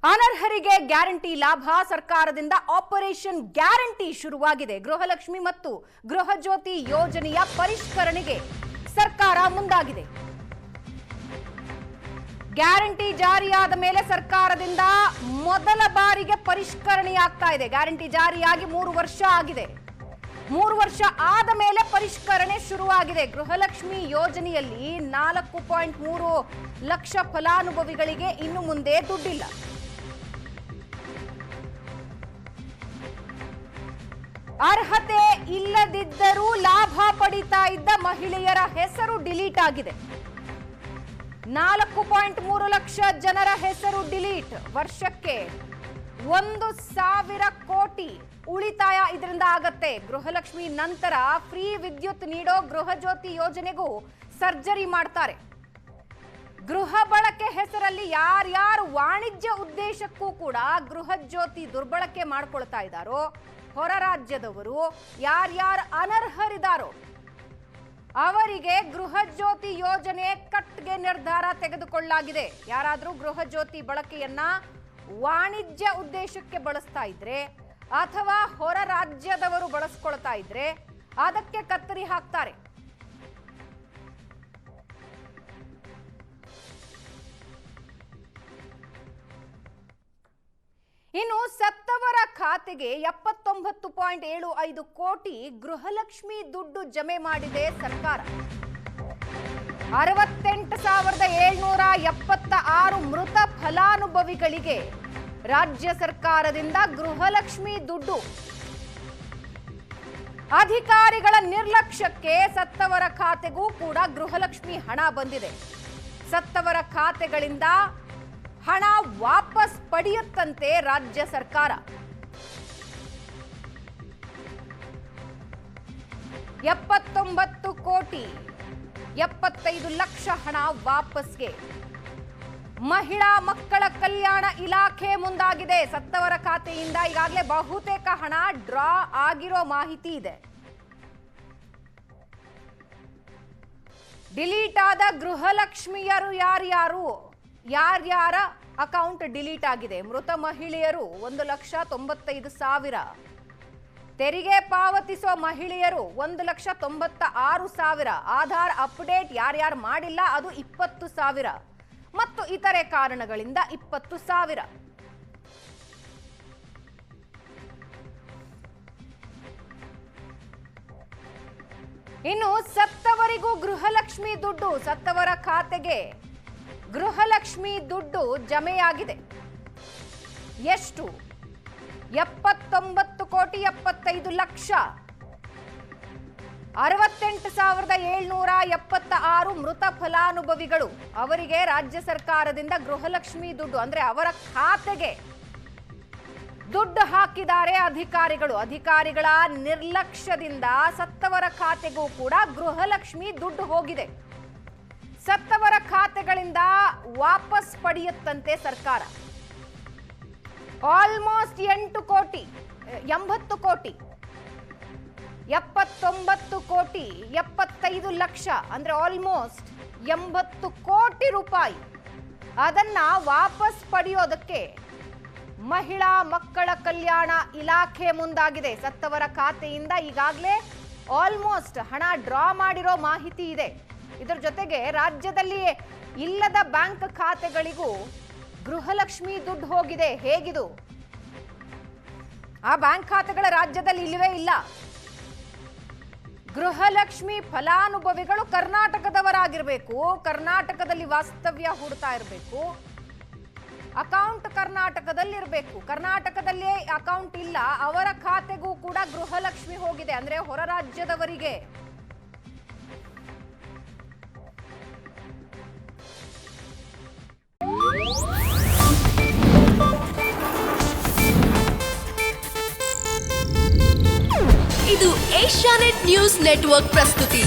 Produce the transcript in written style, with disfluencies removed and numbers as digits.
ಅನರ್ಹರಿಗೆ guarantee ಲಾಭ ಸರ್ಕಾರದಿಂದ operation guarantee ಶುರುವಾಗಿದೆ. ಗೃಹಲಕ್ಷ್ಮಿ ಮತ್ತು ಗೃಹಜ್ಯೋತಿ ಯೋಜನೆಯ ಪರಿಷ್ಕರಣೆಗೆ ಸರ್ಕಾರ ಮುಂದಾಗಿದೆ. ಗ್ಯಾರಂಟಿ ಜಾರಿಯಾದ ಮೇಲೆ ಸರ್ಕಾರದಿಂದ ಮೊದಲ ಬಾರಿಗೆ ಪರಿಷ್ಕರಣೆಯಾಗ್ತಾ ಇದೆ. ಗ್ಯಾರಂಟಿ ಜಾರಿಯಾಗಿ 3 ವರ್ಷ ಆಗಿದೆ. 3 ವರ್ಷ ಆದ ಮೇಲೆ ಪರಿಷ್ಕರಣೆ ಶುರುವಾಗಿದೆ. ಗೃಹಲಕ್ಷ್ಮಿ ಯೋಜನೆಯಲ್ಲಿ 4.3 ಲಕ್ಷ ಫಲಾನುಭವಿಗಳಿಗೆ ಇನ್ನು ಮುಂದೆ ದುಡ್ಡಿಲ್ಲ. ಅರ್ಹತೆ ಇಲ್ಲದಿದ್ದರೂ ಲಾಭ ಪಡಿತಾ ಇದ್ದ ಮಹಿಳೆಯರ ಹೆಸರು ಡಿಲೀಟ್ ಆಗಿದೆ. 4.3 ಲಕ್ಷ ಜನರ ಹೆಸರು ಡಿಲೀಟ್. ವರ್ಷಕ್ಕೆ 1,000 ಕೋಟಿ ಉಳಿತಾಯ ಇದರಿಂದ ಆಗತ್ತೆ. ಗೃಹಲಕ್ಷ್ಮಿ ನಂತರ ಫ್ರೀ ವಿದ್ಯುತ್ ನೀಡೋ ಗೃಹಜ್ಯೋತಿ ಯೋಜನೆಗೂ ಸರ್ಜರಿ ಮಾಡ್ತಾರೆ. ಗೃಹ ಬಳಕೆ ಹೆಸರಲ್ಲಿ ಯಾರ್ಯಾರು ವಾಣಿಜ್ಯ ಉದ್ದೇಶಕ್ಕೂ ಕೂಡ ಗೃಹಜ್ಯೋತಿ ದುರ್ಬಳಕೆ ಮಾಡ್ಕೊಳ್ತಾ ಇದ್ದಾರೋ, ಹೊರ ರಾಜ್ಯದವರು ಯಾರ್ಯಾರು ಅನರ್ಹರಿದ್ದಾರೋ ಅವರಿಗೆ ಗೃಹಜ್ಯೋತಿ ಯೋಜನೆ ಕಟ್ಗೆ ನಿರ್ಧಾರ ತೆಗೆದುಕೊಳ್ಳಲಾಗಿದೆ. ಯಾರಾದರೂ ಗೃಹಜ್ಯೋತಿ ಬಳಕೆಯನ್ನ ವಾಣಿಜ್ಯ ಉದ್ದೇಶಕ್ಕೆ ಬಳಸ್ತಾ ಇದ್ರೆ ಅಥವಾ ಹೊರ ರಾಜ್ಯದವರು ಬಳಸ್ಕೊಳ್ತಾ ಇದ್ರೆ ಅದಕ್ಕೆ ಕತ್ತರಿ ಹಾಕ್ತಾರೆ. ಇನ್ನು ಸತ್ತವರ ಖಾತೆಗೆ 79.75 ಕೋಟಿ ಗೃಹಲಕ್ಷ್ಮಿ ದುಡ್ಡು ಜಮೆ ಮಾಡಿದೆ ಸರ್ಕಾರ. 68,776 ಮೃತ ಫಲಾನುಭವಿಗಳಿಗೆ ರಾಜ್ಯ ಸರ್ಕಾರದಿಂದ ಗೃಹಲಕ್ಷ್ಮಿ ದುಡ್ಡು. ಅಧಿಕಾರಿಗಳ ನಿರ್ಲಕ್ಷ್ಯಕ್ಕೆ ಸತ್ತವರ ಖಾತೆಗೂ ಕೂಡ ಗೃಹಲಕ್ಷ್ಮಿ ಹಣ ಬಂದಿದೆ. ಸತ್ತವರ ಖಾತೆಗಳಿಂದ ಹಣ ವಾಪಸ್ ಪಡೆಯುತ್ತಂತೆ ರಾಜ್ಯ ಸರ್ಕಾರ. 79 ಕೋಟಿ 75 ಲಕ್ಷ ಹಣ ವಾಪಸ್ಗೆ ಮಹಿಳಾ ಮಕ್ಕಳ ಕಲ್ಯಾಣ ಇಲಾಖೆ ಮುಂದಾಗಿದೆ. ಸತ್ತವರ ಖಾತೆಯಿಂದ ಈಗಾಗಲೇ ಬಹುತೇಕ ಹಣ ಡ್ರಾ ಆಗಿರೋ ಮಾಹಿತಿ ಇದೆ. ಡಿಲೀಟ್ ಆದ ಗೃಹಲಕ್ಷ್ಮಿಯರು ಯಾರ್ಯಾರ ಅಕೌಂಟ್ ಡಿಲೀಟ್ ಆಗಿದೆ? ಮೃತ ಮಹಿಳೆಯರು 1,95,000. ತೆರಿಗೆ ಪಾವತಿಸುವ ಮಹಿಳೆಯರು 1,96,000. ಆಧಾರ್ ಅಪ್ಡೇಟ್ ಯಾರ್ಯಾರು ಮಾಡಿಲ್ಲ ಅದು 20,000 ಮತ್ತು ಇತರೆ ಕಾರಣಗಳಿಂದ 20,000. ಇನ್ನು ಸತ್ತವರಿಗೂ ಗೃಹಲಕ್ಷ್ಮಿ ದುಡ್ಡು. ಸತ್ತವರ ಖಾತೆಗೆ ಗೃಹಲಕ್ಷ್ಮಿ ದುಡ್ಡು ಜಮೆಯಾಗಿದೆ. ಎಷ್ಟು? 79,75 ಲಕ್ಷ. 68,776 ಮೃತ ಫಲಾನುಭವಿಗಳು ಅವರಿಗೆ ರಾಜ್ಯ ಸರ್ಕಾರದಿಂದ ಗೃಹಲಕ್ಷ್ಮಿ ದುಡ್ಡು ಅಂದ್ರೆ ಅವರ ಖಾತೆಗೆ ದುಡ್ಡು ಹಾಕಿದ್ದಾರೆ ಅಧಿಕಾರಿಗಳು. ಅಧಿಕಾರಿಗಳ ನಿರ್ಲಕ್ಷ್ಯದಿಂದ ಸತ್ತವರ ಖಾತೆಗೂ ಕೂಡ ಗೃಹಲಕ್ಷ್ಮಿ ದುಡ್ಡು ಹೋಗಿದೆ. ಸತ್ತವರ ಖಾತೆಗಳಿಂದ ವಾಪಸ್ ಪಡೆಯುತ್ತಂತೆ ಸರ್ಕಾರ. ಆಲ್ಮೋಸ್ಟ್ 80 ಕೋಟಿ 79 ಕೋಟಿ 75 ಲಕ್ಷ ಅಂದ್ರೆ ಆಲ್ಮೋಸ್ಟ್ 80 ಕೋಟಿ ರೂಪಾಯಿ ಅದನ್ನ ವಾಪಸ್ ಪಡೆಯೋದಕ್ಕೆ ಮಹಿಳಾ ಮಕ್ಕಳ ಕಲ್ಯಾಣ ಇಲಾಖೆ ಮುಂದಾಗಿದೆ. ಸತ್ತವರ ಖಾತೆಯಿಂದ ಈಗಾಗಲೇ ಆಲ್ಮೋಸ್ಟ್ ಹಣ ಡ್ರಾ ಮಾಡಿರೋ ಮಾಹಿತಿ ಇದೆ. ಇದರ ಜೊತೆಗೆ ರಾಜ್ಯದಲ್ಲಿ ಇಲ್ಲದ ಬ್ಯಾಂಕ್ ಖಾತೆಗಳಿಗೂ ಗೃಹಲಕ್ಷ್ಮಿ ದುಡ್ಡು ಹೋಗಿದೆ. ಹೇಗಿದು? ಆ ಬ್ಯಾಂಕ್ ಖಾತೆಗಳ ರಾಜ್ಯದಲ್ಲಿ ಇಲ್ಲವೇ ಇಲ್ಲ. ಗೃಹಲಕ್ಷ್ಮಿ ಫಲಾನುಭವಿಗಳು ಕರ್ನಾಟಕದವರಾಗಿರ್ಬೇಕು, ಕರ್ನಾಟಕದಲ್ಲಿ ವಾಸ್ತವ್ಯ ಹೂಡ್ತಾ ಇರಬೇಕು, ಅಕೌಂಟ್ ಕರ್ನಾಟಕದಲ್ಲಿರಬೇಕು. ಕರ್ನಾಟಕದಲ್ಲೇ ಅಕೌಂಟ್ ಇಲ್ಲ ಅವರ ಖಾತೆಗೂ ಕೂಡ ಗೃಹಲಕ್ಷ್ಮಿ ಹೋಗಿದೆ ಅಂದ್ರೆ ಹೊರ ರಾಜ್ಯದವರಿಗೆ. ಇದು ಏಷ್ಯಾನೆಟ್ ನ್ಯೂಸ್ ನೆಟ್ವರ್ಕ್ ಪ್ರಸ್ತುತಿ.